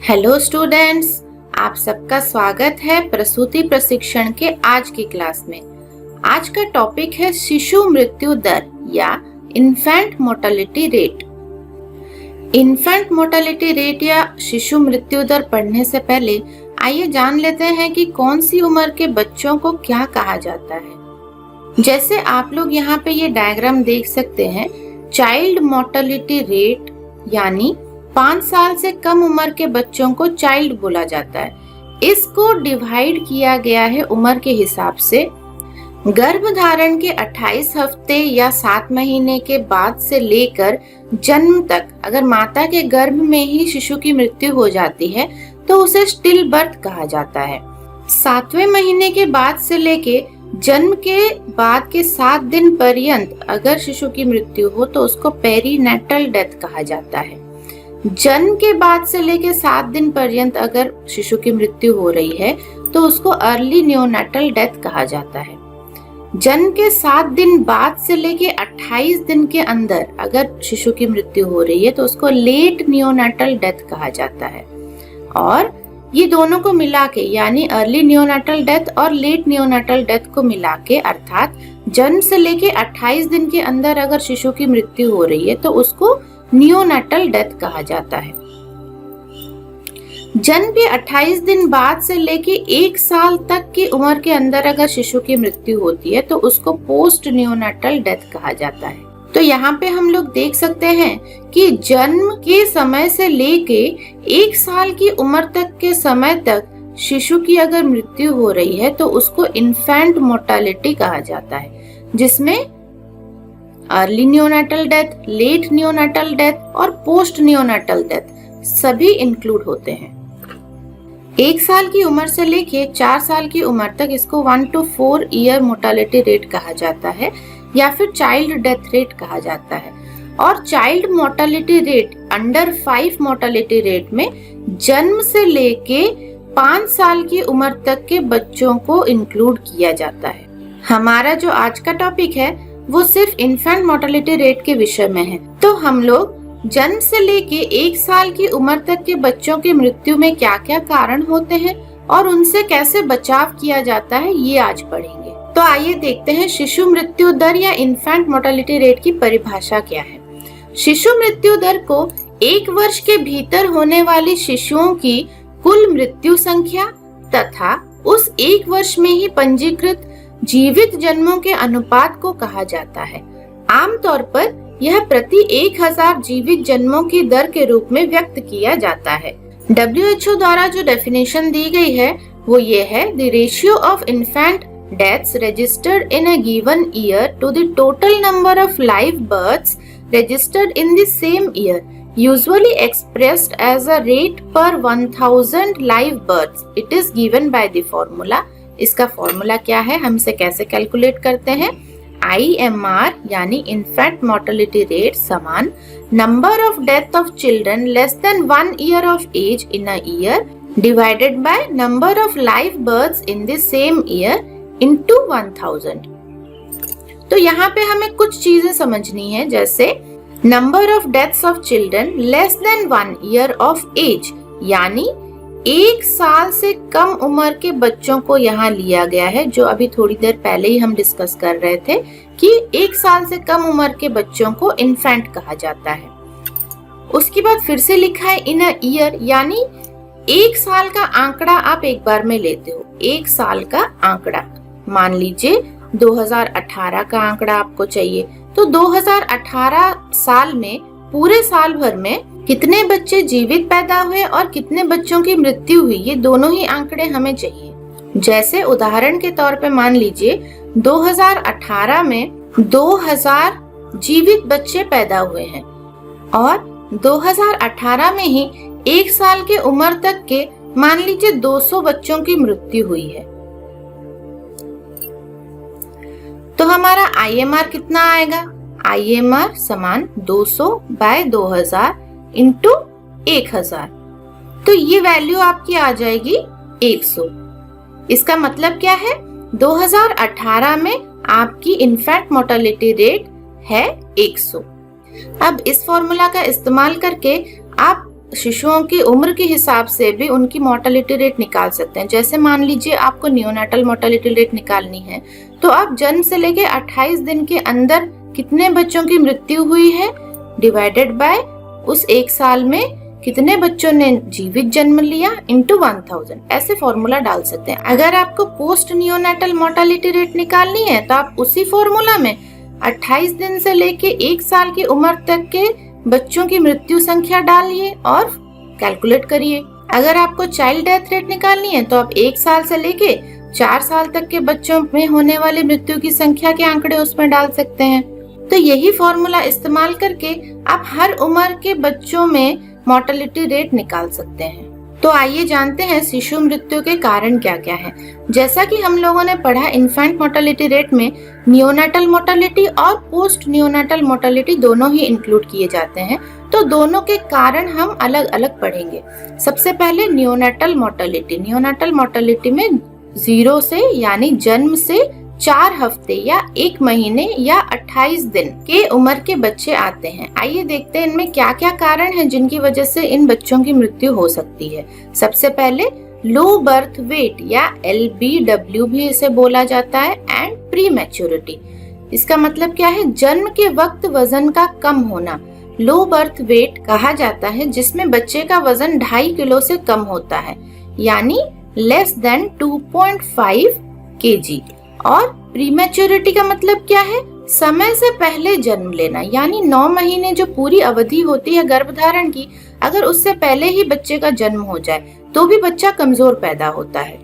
Hello students, आप सबका स्वागत है प्रसूति प्रशिक्षण के आज की क्लास में। आज का टॉपिक है शिशु मृत्यु दर या infant mortality rate. Infant mortality rate या शिशु मृत्यु दर पढ़ने से पहले आइए जान लेते हैं कि कौन सी उम्र के बच्चों को क्या कहा जाता है। जैसे आप लोग यहाँ पे ये डायग्राम देख सकते हैं, चाइल्ड मोर्टेलिटी रेट यानी 5 साल से कम उम्र के बच्चों को चाइल्ड बोला जाता है। इसको डिवाइड किया गया है उम्र के हिसाब से। गर्भधारण के 28 हफ्ते या 7 महीने के बाद से लेकर जन्म तक अगर माता के गर्भ में ही शिशु की मृत्यु हो जाती है तो उसे स्टिल बर्थ कहा जाता है। 7वें महीने के बाद से लेके जन्म के बाद के 7 दिन पर्यंत अगर शिशु की मृत्यु हो तो उसको पेरीनेटल डेथ कहा जाता है। जन्म के बाद से लेके 7 दिन पर्यंत अगर शिशु की मृत्यु हो रही है तो उसको अर्ली नियोनेटल डेथ कहा जाता है। जन्म के 7 दिन बाद से लेके 28 दिन के अंदर अगर शिशु की मृत्यु हो रही है तो उसको लेट नियोनेटल डेथ कहा जाता है। और ये दोनों को मिला के यानी अर्ली नियोनेटल डेथ और लेट नियोनेटल डेथ को मिला के अर्थात जन्म से लेके 28 दिन के अंदर अगर शिशु की मृत्यु हो रही है तो उसको नियोनेटल डेथ कहा जाता है। जन्म के 28 दिन बाद से लेके 1 साल तक की उम्र के अंदर अगर शिशु की मृत्यु होती है तो उसको पोस्ट नियोनेटल डेथ कहा जाता है। तो यहाँ पे हम लोग देख सकते हैं कि जन्म के समय से लेके 1 साल की उम्र तक के समय तक शिशु की अगर मृत्यु हो रही है तो उसको इन्फेंट मोर्टेलिटी कहा जाता है, जिसमें early neonatal death, late neonatal death और पोस्ट नियोनेटल डेथ सभी इंक्लूड होते हैं। 1 साल की उम्र से लेके 4 साल की उम्र तक इसको 1 to 4 ईयर मोर्टेलिटी रेट कहा जाता है या फिर चाइल्ड डेथ रेट कहा जाता है। और child mortality rate under 5 mortality rate में जन्म से लेके 5 साल की उम्र तक के बच्चों को इंक्लूड किया जाता है। हमारा जो आज का टॉपिक है वो सिर्फ इन्फेंट मोर्टेलिटी रेट के विषय में है। तो हम लोग जन्म से लेके 1 साल की उम्र तक के बच्चों की मृत्यु में क्या क्या कारण होते हैं और उनसे कैसे बचाव किया जाता है ये आज पढ़ेंगे। तो आइए देखते हैं शिशु मृत्यु दर या इन्फेंट मोर्टेलिटी रेट की परिभाषा क्या है। शिशु मृत्यु दर को 1 वर्ष के भीतर होने वाली शिशुओं की कुल मृत्यु संख्या तथा उस 1 वर्ष में ही पंजीकृत जीवित जन्मों के अनुपात को कहा जाता है। आमतौर पर यह प्रति 1000 जीवित जन्मों की दर के रूप में व्यक्त किया जाता है। WHO द्वारा जो डेफिनेशन दी गई है वो ये है, the ratio of infant deaths registered in a given year to the total number of live births registered in the same year, usually expressed as a rate per 1000 live births. It is given by the formula. इसका formula क्या है, हम इसे कैसे calculate करते हैं। IMR यानी infant mortality rate समान number of death of children less than 1 year of age in a year divided by number of live births in the same year into 1000। तो यहाँ पे हमें कुछ चीजें समझनी है, जैसे number of deaths of children less than 1 year of age यानी 1 साल से कम उम्र के बच्चों को यहाँ लिया गया है, जो अभी थोड़ी देर पहले ही हम डिस्कस कर रहे थे कि 1 साल से कम उम्र के बच्चों को इन्फेंट कहा जाता है। उसके बाद फिर से लिखा है इन अ ईयर यानी 1 साल का आंकड़ा आप एक बार में लेते हो। 1 साल का आंकड़ा, मान लीजिए 2018 का आंकड़ा आपको चाहिए, तो 2018 साल में पूरे साल भर में कितने बच्चे जीवित पैदा हुए और कितने बच्चों की मृत्यु हुई, ये दोनों ही आंकड़े हमें चाहिए। जैसे उदाहरण के तौर पे मान लीजिए 2018 में 2000 जीवित बच्चे पैदा हुए हैं और 2018 में ही 1 साल के उम्र तक के मान लीजिए 200 बच्चों की मृत्यु हुई है। तो हमारा IMR कितना आएगा, IMR समान 200 बाय 2000 इंटू 1000। तो ये वैल्यू आपकी आ जाएगी 100। इसका मतलब क्या है, 2018 में आपकी इन्फेंट मोर्टेलिटी रेट है 100। अब इस फॉर्मूला का इस्तेमाल करके आप शिशुओं की उम्र के हिसाब से भी उनकी मोर्टेलिटी रेट निकाल सकते हैं। जैसे मान लीजिए आपको नियोनेटल मोर्टेलिटी रेट निकालनी है, तो आप जन्म से लेके 28 दिन के अंदर कितने बच्चों की मृत्यु हुई है डिवाइडेड बाय उस एक साल में कितने बच्चों ने जीवित जन्म लिया इंटू 1000, ऐसे फॉर्मूला डाल सकते हैं। अगर आपको पोस्ट नियोनेटल मोर्टेलिटी रेट निकालनी है तो आप उसी फॉर्मूला में 28 दिन से लेके 1 साल की उम्र तक के बच्चों की मृत्यु संख्या डालिए और कैलकुलेट करिए। अगर आपको चाइल्ड डेथ रेट निकालनी है तो आप 1 साल से लेके 4 साल तक के बच्चों में होने वाली मृत्यु की संख्या के आंकड़े उसमें डाल सकते हैं। तो यही फॉर्मूला इस्तेमाल करके आप हर उम्र के बच्चों में मोर्टेलिटी रेट निकाल सकते हैं। तो आइए जानते हैं शिशु मृत्यु के कारण क्या क्या हैं। जैसा कि हम लोगों ने पढ़ा, इन्फेंट मोर्टेलिटी रेट में नियोनेटल मोर्टेलिटी और पोस्ट नियोनेटल मोर्टेलिटी दोनों ही इंक्लूड किए जाते हैं। तो दोनों के कारण हम अलग अलग पढ़ेंगे। सबसे पहले नियोनेटल मोर्टेलिटी। नियोनेटल मोर्टेलिटी में 0 से यानी जन्म से 4 हफ्ते या 1 महीने या 28 दिन के उम्र के बच्चे आते हैं। आइए देखते हैं इनमें क्या क्या कारण हैं जिनकी वजह से इन बच्चों की मृत्यु हो सकती है। सबसे पहले लो बर्थ वेट या LBW भी इसे बोला जाता है एंड प्री मैच्योरिटी। इसका मतलब क्या है? जन्म के वक्त वजन का कम होना लो बर्थ वेट कहा जाता है, जिसमें बच्चे का वजन 2.5 किलो से कम होता है, यानी लेस देन 2.5 kg। और प्रीमैच्योरिटी का मतलब क्या है? समय से पहले जन्म लेना, यानी 9 महीने जो पूरी अवधि होती है गर्भधारण की, अगर उससे पहले ही बच्चे का जन्म हो जाए तो भी बच्चा कमजोर पैदा होता है।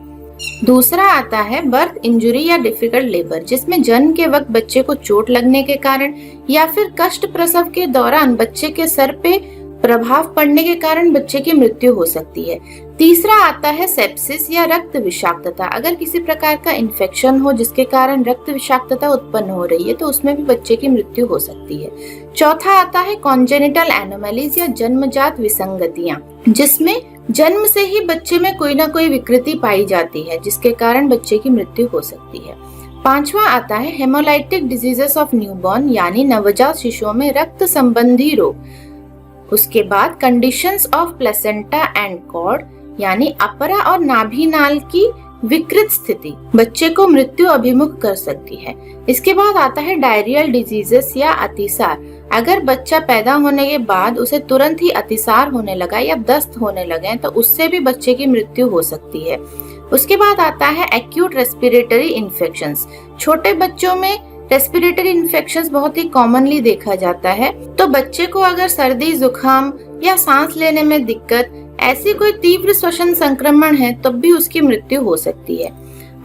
दूसरा आता है बर्थ इंजुरी या डिफिकल्ट लेबर, जिसमें जन्म के वक्त बच्चे को चोट लगने के कारण या फिर कष्ट प्रसव के दौरान बच्चे के सर पे प्रभाव पड़ने के कारण बच्चे की मृत्यु हो सकती है। तीसरा आता है सेप्सिस या रक्त विषाक्तता। अगर किसी प्रकार का इन्फेक्शन हो जिसके कारण रक्त विषाक्तता उत्पन्न हो रही है तो उसमें भी बच्चे की मृत्यु हो सकती है। चौथा आता है कॉन्जेनिटल एनोमैलीज या जन्मजात विसंगतियां, जिसमें जन्म से ही बच्चे में कोई ना कोई विकृति पाई जाती है जिसके कारण बच्चे की मृत्यु हो सकती है। पांचवा आता है हेमोलाइटिक डिजीजेस ऑफ न्यूबॉर्न, यानी नवजात शिशुओं में रक्त संबंधी रोग। उसके बाद conditions of placenta and chord, यानी अपरा और नाभि नाल की विकृत स्थिति बच्चे को मृत्यु अभिमुख कर सकती है। इसके बाद आता है डायरियल डिजीजेस या अतिसार। अगर बच्चा पैदा होने के बाद उसे तुरंत ही अतिसार होने लगा या दस्त होने लगे तो उससे भी बच्चे की मृत्यु हो सकती है। उसके बाद आता है एक्यूट रेस्पिरेटरी इन्फेक्शंस। छोटे बच्चों में रेस्पिरेटरी इन्फेक्शंस बहुत ही कॉमनली देखा जाता है। तो बच्चे को अगर सर्दी, जुकाम या सांस लेने में दिक्कत, ऐसी कोई तीव्र श्वसन संक्रमण है तब भी उसकी मृत्यु हो सकती है।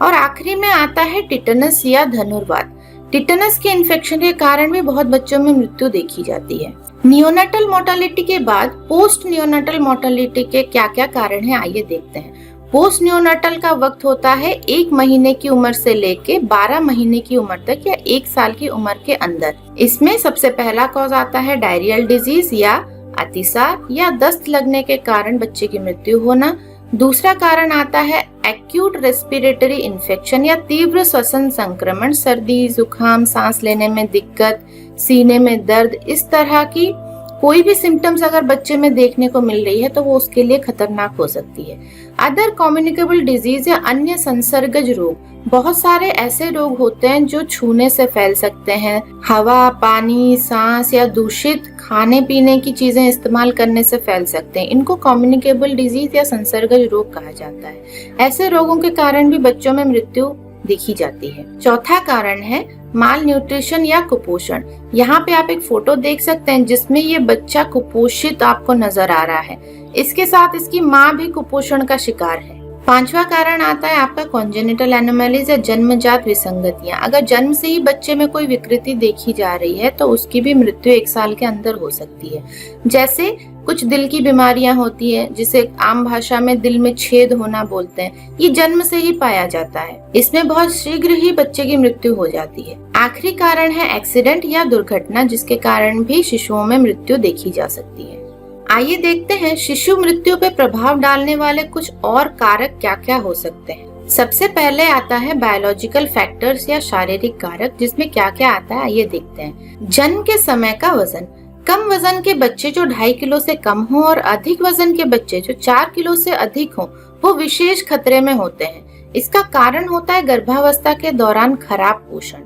और आखिरी में आता है टिटनस या धनुर्वात। टिटनस के इन्फेक्शन के कारण भी बहुत बच्चों में मृत्यु देखी जाती है। नियोनेटल मोर्टेलिटी के बाद पोस्ट नियोनेटल मोर्टेलिटी के क्या क्या कारण हैं, आइए देखते हैं। पोस्ट नियोनेटल का वक्त होता है 1 महीने की उम्र से लेके 12 महीने की उम्र तक या 1 साल की उम्र के अंदर। इसमें सबसे पहला कॉज आता है डायरियल डिजीज या अतिसार या दस्त लगने के कारण बच्चे की मृत्यु होना। दूसरा कारण आता है एक्यूट रेस्पिरेटरी इन्फेक्शन या तीव्र श्वसन संक्रमण, सर्दी, जुकाम, सांस लेने में दिक्कत, सीने में दर्द, इस तरह की कोई भी सिम्टम्स अगर बच्चे में देखने को मिल रही है तो वो उसके लिए खतरनाक हो सकती है। अदर कम्युनिकेबल डिजीज या अन्य संसर्गज रोग, बहुत सारे ऐसे रोग होते हैं जो छूने से फैल सकते हैं। हवा, पानी, सांस या दूषित खाने पीने की चीजें इस्तेमाल करने से फैल सकते हैं। इनको कम्युनिकेबल डिजीज या संसर्गज रोग कहा जाता है। ऐसे रोगों के कारण भी बच्चों में मृत्यु देखी जाती है। चौथा कारण है माल न्यूट्रिशन या कुपोषण। यहाँ पे आप एक फोटो देख सकते हैं जिसमें ये बच्चा कुपोषित आपको नजर आ रहा है। इसके साथ इसकी माँ भी कुपोषण का शिकार है। पांचवा कारण आता है आपका कॉन्जेनिटल एनोमैलीज या जन्मजात विसंगतियां। अगर जन्म से ही बच्चे में कोई विकृति देखी जा रही है तो उसकी भी मृत्यु 1 साल के अंदर हो सकती है। जैसे कुछ दिल की बीमारियां होती है जिसे आम भाषा में दिल में छेद होना बोलते हैं, ये जन्म से ही पाया जाता है। इसमें बहुत शीघ्र ही बच्चे की मृत्यु हो जाती है। आखिरी कारण है एक्सीडेंट या दुर्घटना, जिसके कारण भी शिशुओं में मृत्यु देखी जा सकती है। आइए देखते हैं शिशु मृत्यु पे प्रभाव डालने वाले कुछ और कारक क्या क्या हो सकते हैं। सबसे पहले आता है बायोलॉजिकल फैक्टर्स या शारीरिक कारक, जिसमें क्या क्या आता है आइए देखते हैं। जन्म के समय का वजन। कम वजन के बच्चे जो 2.5 किलो से कम हो और अधिक वजन के बच्चे जो 4 किलो से अधिक हो, वो विशेष खतरे में होते हैं। इसका कारण होता है गर्भावस्था के दौरान खराब पोषण।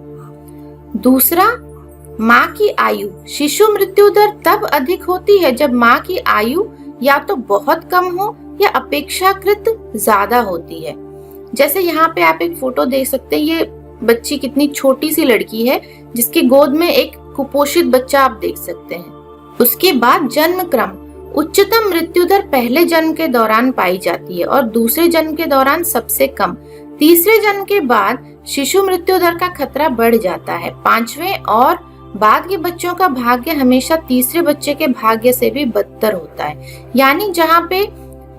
दूसरा, माँ की आयु। शिशु मृत्यु दर तब अधिक होती है जब माँ की आयु या तो बहुत कम हो या अपेक्षाकृत ज्यादा होती है। जैसे यहाँ पे आप एक फोटो देख सकते हैं, ये बच्ची कितनी छोटी सी लड़की है जिसकी गोद में एक कुपोषित बच्चा आप देख सकते हैं। उसके बाद जन्म क्रम। उच्चतम मृत्यु दर पहले जन्म के दौरान पाई जाती है और दूसरे जन्म के दौरान सबसे कम। तीसरे जन्म के बाद शिशु मृत्यु दर का खतरा बढ़ जाता है। 5वें और बाद के बच्चों का भाग्य हमेशा तीसरे बच्चे के भाग्य से भी बदतर होता है। यानी जहाँ पे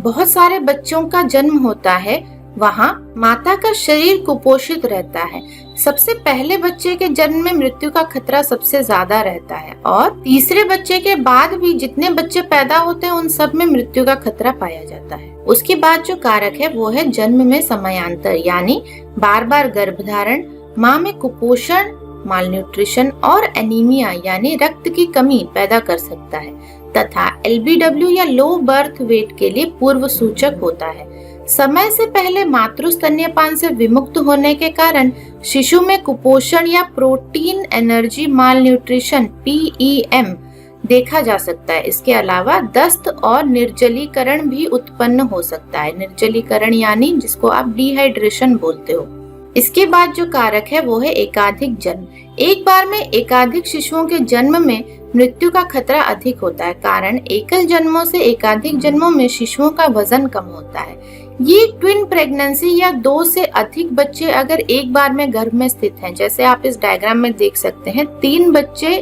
बहुत सारे बच्चों का जन्म होता है वहाँ माता का शरीर कुपोषित रहता है। सबसे पहले बच्चे के जन्म में मृत्यु का खतरा सबसे ज्यादा रहता है और तीसरे बच्चे के बाद भी जितने बच्चे पैदा होते हैं उन सब में मृत्यु का खतरा पाया जाता है। उसके बाद जो कारक है वो है जन्म में समयांतर, यानी बार बार गर्भधारण, माँ में कुपोषण, मालन्यूट्रिशन और एनीमिया यानी रक्त की कमी पैदा कर सकता है तथा LBW या लो बर्थ वेट के लिए पूर्व सूचक होता है। समय से पहले मातृ स्तन्यपान से विमुक्त होने के कारण शिशु में कुपोषण या प्रोटीन एनर्जी मालन्यूट्रिशन PEM देखा जा सकता है। इसके अलावा दस्त और निर्जलीकरण भी उत्पन्न हो सकता है। निर्जलीकरण यानी जिसको आप डिहाइड्रेशन बोलते हो। इसके बाद जो कारक है वो है एकाधिक जन्म। एक बार में एकाधिक शिशुओं के जन्म में मृत्यु का खतरा अधिक होता है। कारण एकल जन्मों से एकाधिक जन्मों में शिशुओं का वजन कम होता है। ये ट्विन प्रेगनेंसी या 2 से अधिक बच्चे अगर एक बार में गर्भ में स्थित हैं, जैसे आप इस डायग्राम में देख सकते हैं 3 बच्चे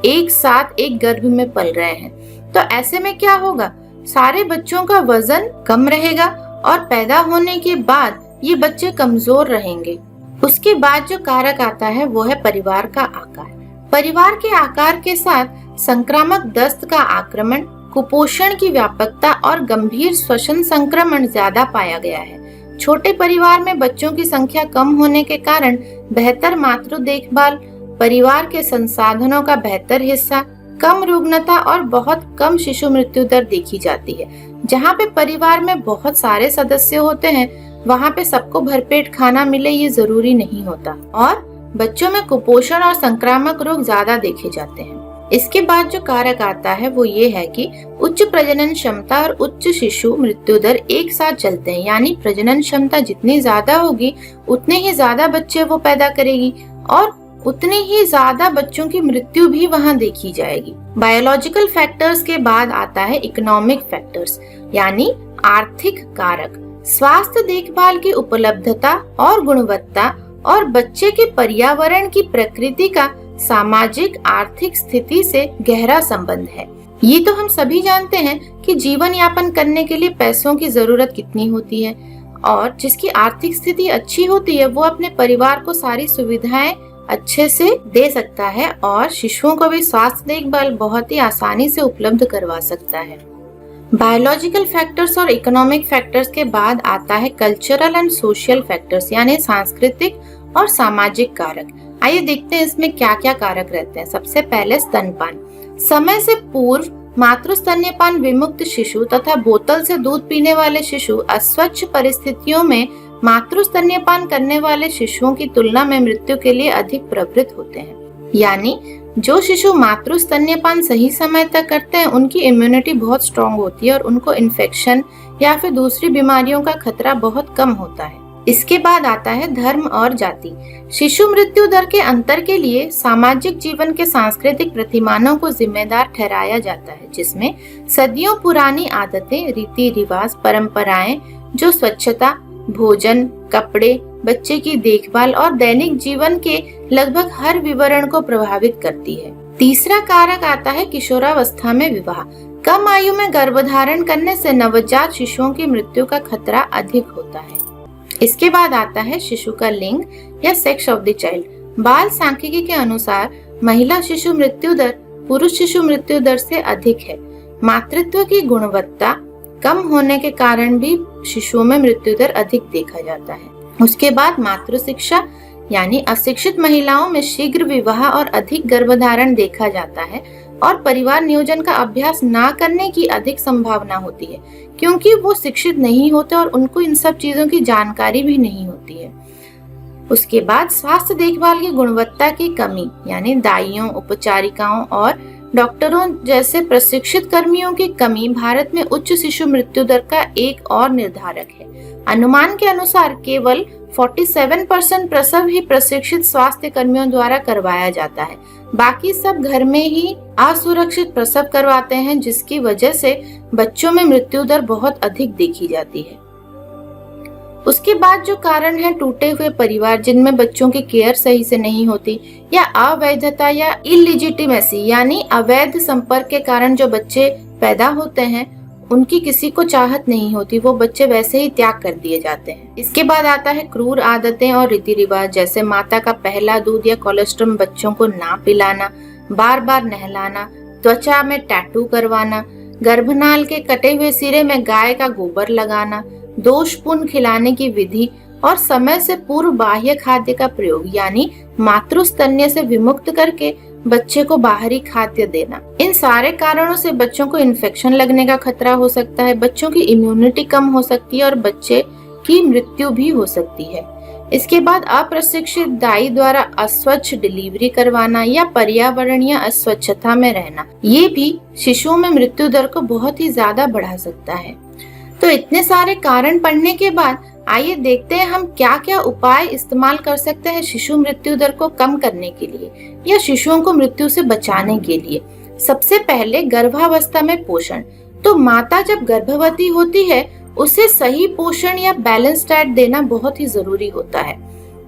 एक साथ एक गर्भ में पल रहे हैं, तो ऐसे में क्या होगा, सारे बच्चों का वजन कम रहेगा और पैदा होने के बाद ये बच्चे कमजोर रहेंगे। उसके बाद जो कारक आता है वो है परिवार का आकार। परिवार के आकार के साथ संक्रामक दस्त का आक्रमण, कुपोषण की व्यापकता और गंभीर श्वसन संक्रमण ज्यादा पाया गया है। छोटे परिवार में बच्चों की संख्या कम होने के कारण बेहतर मातृ देखभाल, परिवार के संसाधनों का बेहतर हिस्सा, कम रुग्णता और बहुत कम शिशु मृत्यु दर देखी जाती है। जहाँ पे परिवार में बहुत सारे सदस्य होते हैं वहाँ पे सबको भरपेट खाना मिले ये जरूरी नहीं होता और बच्चों में कुपोषण और संक्रामक रोग ज्यादा देखे जाते हैं। इसके बाद जो कारक आता है वो ये है कि उच्च प्रजनन क्षमता और उच्च शिशु मृत्यु दर एक साथ चलते हैं। यानी प्रजनन क्षमता जितनी ज्यादा होगी उतने ही ज्यादा बच्चे वो पैदा करेगी और उतने ही ज्यादा बच्चों की मृत्यु भी वहाँ देखी जाएगी। बायोलॉजिकल फैक्टर्स के बाद आता है इकोनॉमिक फैक्टर्स यानी आर्थिक कारक। स्वास्थ्य देखभाल की उपलब्धता और गुणवत्ता और बच्चे के पर्यावरण की प्रकृति का सामाजिक आर्थिक स्थिति से गहरा संबंध है। ये तो हम सभी जानते हैं कि जीवन यापन करने के लिए पैसों की जरूरत कितनी होती है और जिसकी आर्थिक स्थिति अच्छी होती है वो अपने परिवार को सारी सुविधाएं अच्छे से दे सकता है और शिशुओं को भी स्वास्थ्य देखभाल बहुत ही आसानी से उपलब्ध करवा सकता है। बायोलॉजिकल फैक्टर्स और इकोनॉमिक फैक्टर्स के बाद आता है कल्चरल एंड सोशल फैक्टर्स यानी सांस्कृतिक और सामाजिक कारक। आइए देखते हैं इसमें क्या क्या कारक रहते हैं। सबसे पहले स्तनपान। समय से पूर्व मातृ स्तन्यपान विमुक्त शिशु तथा बोतल से दूध पीने वाले शिशु अस्वच्छ परिस्थितियों में मातृ स्तन्यपान करने वाले शिशुओं की तुलना में मृत्यु के लिए अधिक प्रवृत्त होते हैं। यानी जो शिशु मातृ स्तन्यपान सही समय तक करते हैं उनकी इम्यूनिटी बहुत स्ट्रांग होती है और उनको इन्फेक्शन या फिर दूसरी बीमारियों का खतरा बहुत कम होता है। इसके बाद आता है धर्म और जाति। शिशु मृत्यु दर के अंतर के लिए सामाजिक जीवन के सांस्कृतिक प्रतिमानों को जिम्मेदार ठहराया जाता है, जिसमें सदियों पुरानी आदतें, रीति रिवाज, परंपराएं जो स्वच्छता, भोजन, कपड़े, बच्चे की देखभाल और दैनिक जीवन के लगभग हर विवरण को प्रभावित करती है। तीसरा कारक आता है किशोरावस्था में विवाह। कम आयु में गर्भधारण करने से नवजात शिशुओं की मृत्यु का खतरा अधिक होता है। इसके बाद आता है शिशु का लिंग या सेक्स ऑफ द चाइल्ड। बाल सांख्यिकी के अनुसार महिला शिशु मृत्यु दर पुरुष शिशु मृत्यु दर से अधिक है। मातृत्व की गुणवत्ता कम होने के कारण भी शिशुओं में मृत्यु दर अधिक देखा जाता है। उसके बाद मातृ शिक्षा यानी अशिक्षित महिलाओं में शीघ्र विवाह और अधिक गर्भधारण देखा जाता है। और परिवार नियोजन का अभ्यास ना करने की अधिक संभावना होती है, क्योंकि वो शिक्षित नहीं होते और उनको इन सब चीजों की जानकारी भी नहीं होती है। उसके बाद स्वास्थ्य देखभाल की गुणवत्ता की कमी, यानी दाइयों, उपचारिकाओं और डॉक्टरों जैसे प्रशिक्षित कर्मियों की कमी भारत में उच्च शिशु मृत्यु दर का एक और निर्धारक है। अनुमान के अनुसार केवल 47% प्रसव ही प्रशिक्षित स्वास्थ्य कर्मियों द्वारा करवाया जाता है। बाकी सब घर में ही असुरक्षित प्रसव करवाते हैं, जिसकी वजह से बच्चों में मृत्यु दर बहुत अधिक देखी जाती है। उसके बाद जो कारण है टूटे हुए परिवार, जिनमें बच्चों की केयर सही से नहीं होती, या अवैधता या इलिजिटिमेसी यानी अवैध संपर्क के कारण जो बच्चे पैदा होते हैं उनकी किसी को चाहत नहीं होती, वो बच्चे वैसे ही त्याग कर दिए जाते हैं। इसके बाद आता है क्रूर आदतें और रीति रिवाज, जैसे माता का पहला दूध या कोलेस्ट्रॉल बच्चों को ना पिलाना, बार बार नहलाना, त्वचा में टैटू करवाना, गर्भनाल के कटे हुए सिरे में गाय का गोबर लगाना, दोषपूर्ण खिलाने की विधि और समय से पूर्व बाह्य खाद्य का प्रयोग, यानी मातृस्तन्य से विमुक्त करके बच्चे को बाहरी खाद्य देना। इन सारे कारणों से बच्चों को इन्फेक्शन लगने का खतरा हो सकता है, बच्चों की इम्यूनिटी कम हो सकती है और बच्चे की मृत्यु भी हो सकती है। इसके बाद अप्रशिक्षित दाई द्वारा अस्वच्छ डिलीवरी करवाना या पर्यावरणीय अस्वच्छता में रहना, ये भी शिशुओं में मृत्यु दर को बहुत ही ज्यादा बढ़ा सकता है। तो इतने सारे कारण पढ़ने के बाद आइए देखते हैं हम क्या क्या उपाय इस्तेमाल कर सकते हैं शिशु मृत्यु दर को कम करने के लिए या शिशुओं को मृत्यु से बचाने के लिए। सबसे पहले गर्भावस्था में पोषण। तो माता जब गर्भवती होती है उसे सही पोषण या बैलेंस डाइट देना बहुत ही जरूरी होता है।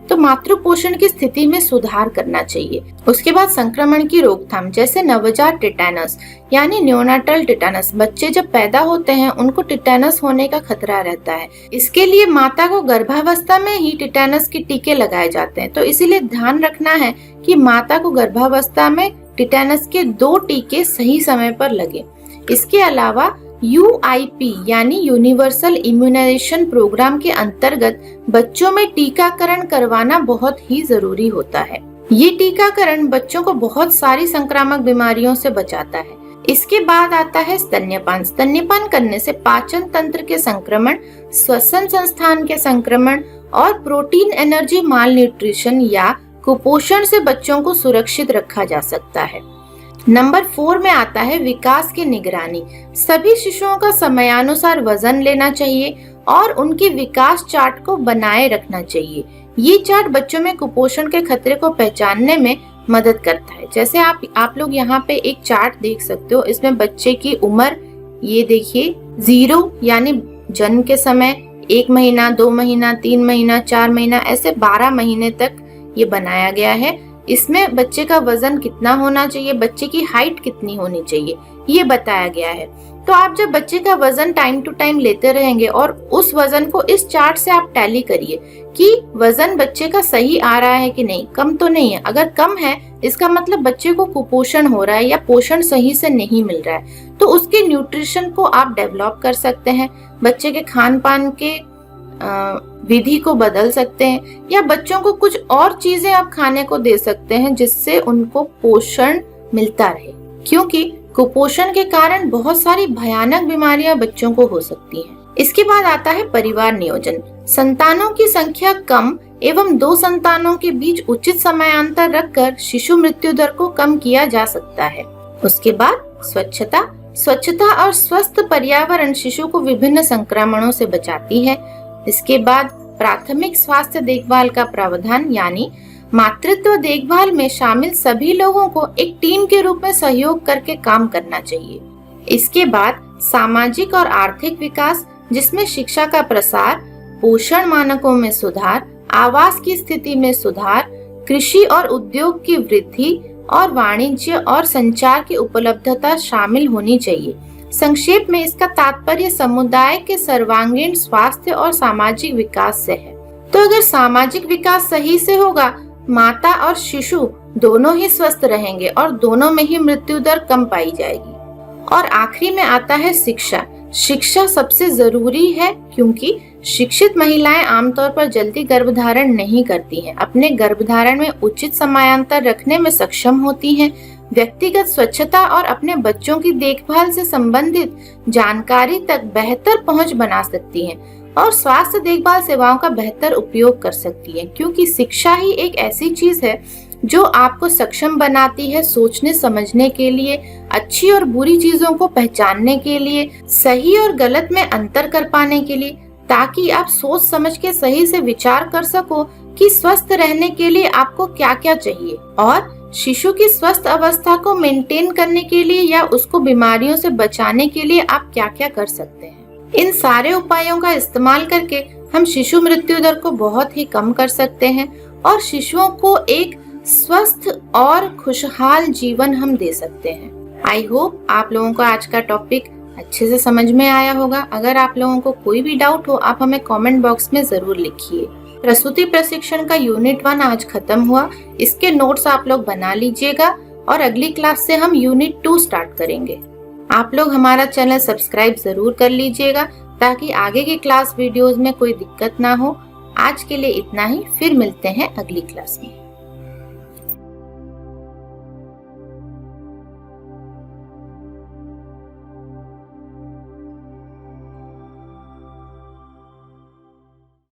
तो मातृ पोषण की स्थिति में सुधार करना चाहिए। उसके बाद संक्रमण की रोकथाम, जैसे नवजात टिटेनस यानी न्योनाटल टिटेनस, बच्चे जब पैदा होते हैं उनको टिटेनस होने का खतरा रहता है। इसके लिए माता को गर्भावस्था में ही टिटेनस के टीके लगाए जाते हैं। तो इसीलिए ध्यान रखना है कि माता को गर्भावस्था में टिटेनस के 2 टीके सही समय पर लगे। इसके अलावा UIP यानी यूनिवर्सल इम्यूनाइजेशन प्रोग्राम के अंतर्गत बच्चों में टीकाकरण करवाना बहुत ही जरूरी होता है। ये टीकाकरण बच्चों को बहुत सारी संक्रामक बीमारियों से बचाता है। इसके बाद आता है स्तन्यपान। स्तन्यपान करने से पाचन तंत्र के संक्रमण, श्वसन संस्थान के संक्रमण और प्रोटीन एनर्जी माल न्यूट्रिशन या कुपोषण से बच्चों को सुरक्षित रखा जा सकता है। नंबर 4 में आता है विकास की निगरानी। सभी शिशुओं का समयानुसार वजन लेना चाहिए और उनकी विकास चार्ट को बनाए रखना चाहिए। ये चार्ट बच्चों में कुपोषण के खतरे को पहचानने में मदद करता है। जैसे आप लोग यहाँ पे एक चार्ट देख सकते हो। इसमें बच्चे की उम्र, ये देखिए 0 यानी जन्म के समय 1 महीना, 2 महीना, 3 महीना, 4 महीना, ऐसे 12 महीने तक ये बनाया गया है। इसमें बच्चे का वजन कितना होना चाहिए, बच्चे की हाइट कितनी होनी चाहिए, ये बताया गया है। तो आप जब बच्चे का वजन टाइम टू टाइम लेते रहेंगे और उस वजन को इस चार्ट से आप टैली करिए कि वजन बच्चे का सही आ रहा है कि नहीं, कम तो नहीं है। अगर कम है इसका मतलब बच्चे को कुपोषण हो रहा है या पोषण सही से नहीं मिल रहा है। तो उसके न्यूट्रिशन को आप डेवलप कर सकते हैं, बच्चे के खान पान के विधि को बदल सकते हैं या बच्चों को कुछ और चीजें आप खाने को दे सकते हैं जिससे उनको पोषण मिलता रहे, क्योंकि कुपोषण के कारण बहुत सारी भयानक बीमारियां बच्चों को हो सकती हैं। इसके बाद आता है परिवार नियोजन। संतानों की संख्या कम एवं 2 संतानों के बीच उचित समयांतर रखकर शिशु मृत्यु दर को कम किया जा सकता है। उसके बाद स्वच्छता और स्वस्थ पर्यावरण शिशु को विभिन्न संक्रमणों से बचाती है। इसके बाद प्राथमिक स्वास्थ्य देखभाल का प्रावधान, यानी मातृत्व देखभाल में शामिल सभी लोगों को एक टीम के रूप में सहयोग करके काम करना चाहिए। इसके बाद सामाजिक और आर्थिक विकास, जिसमें शिक्षा का प्रसार, पोषण मानकों में सुधार, आवास की स्थिति में सुधार, कृषि और उद्योग की वृद्धि और वाणिज्य और संचार की उपलब्धता शामिल होनी चाहिए। संक्षेप में इसका तात्पर्य समुदाय के सर्वांगीण स्वास्थ्य और सामाजिक विकास से है। तो अगर सामाजिक विकास सही से होगा, माता और शिशु दोनों ही स्वस्थ रहेंगे और दोनों में ही मृत्यु दर कम पाई जाएगी। और आखिरी में आता है शिक्षा। शिक्षा सबसे जरूरी है, क्योंकि शिक्षित महिलाएं आमतौर पर जल्दी गर्भधारण नहीं करती हैं, अपने गर्भधारण में उचित समयांतर रखने में सक्षम होती हैं, व्यक्तिगत स्वच्छता और अपने बच्चों की देखभाल से संबंधित जानकारी तक बेहतर पहुंच बना सकती हैं और स्वास्थ्य देखभाल सेवाओं का बेहतर उपयोग कर सकती हैं, क्योंकि शिक्षा ही एक ऐसी चीज है जो आपको सक्षम बनाती है सोचने समझने के लिए, अच्छी और बुरी चीजों को पहचानने के लिए, सही और गलत में अंतर कर पाने के लिए, ताकि आप सोच समझ के सही से विचार कर सको कि स्वस्थ रहने के लिए आपको क्या क्या चाहिए और शिशु की स्वस्थ अवस्था को मेंटेन करने के लिए या उसको बीमारियों से बचाने के लिए आप क्या क्या कर सकते हैं। इन सारे उपायों का इस्तेमाल करके हम शिशु मृत्यु दर को बहुत ही कम कर सकते हैं और शिशुओं को एक स्वस्थ और खुशहाल जीवन हम दे सकते हैं। आई होप आप लोगों को आज का टॉपिक अच्छे से समझ में आया होगा। अगर आप लोगों को कोई भी डाउट हो आप हमें कमेंट बॉक्स में जरूर लिखिए। प्रसूति प्रशिक्षण का यूनिट 1 आज खत्म हुआ। इसके नोट्स आप लोग बना लीजिएगा और अगली क्लास से हम यूनिट 2 स्टार्ट करेंगे। आप लोग हमारा चैनल सब्सक्राइब जरूर कर लीजिएगा ताकि आगे की क्लास वीडियोस में कोई दिक्कत ना हो। आज के लिए इतना ही, फिर मिलते हैं अगली क्लास में।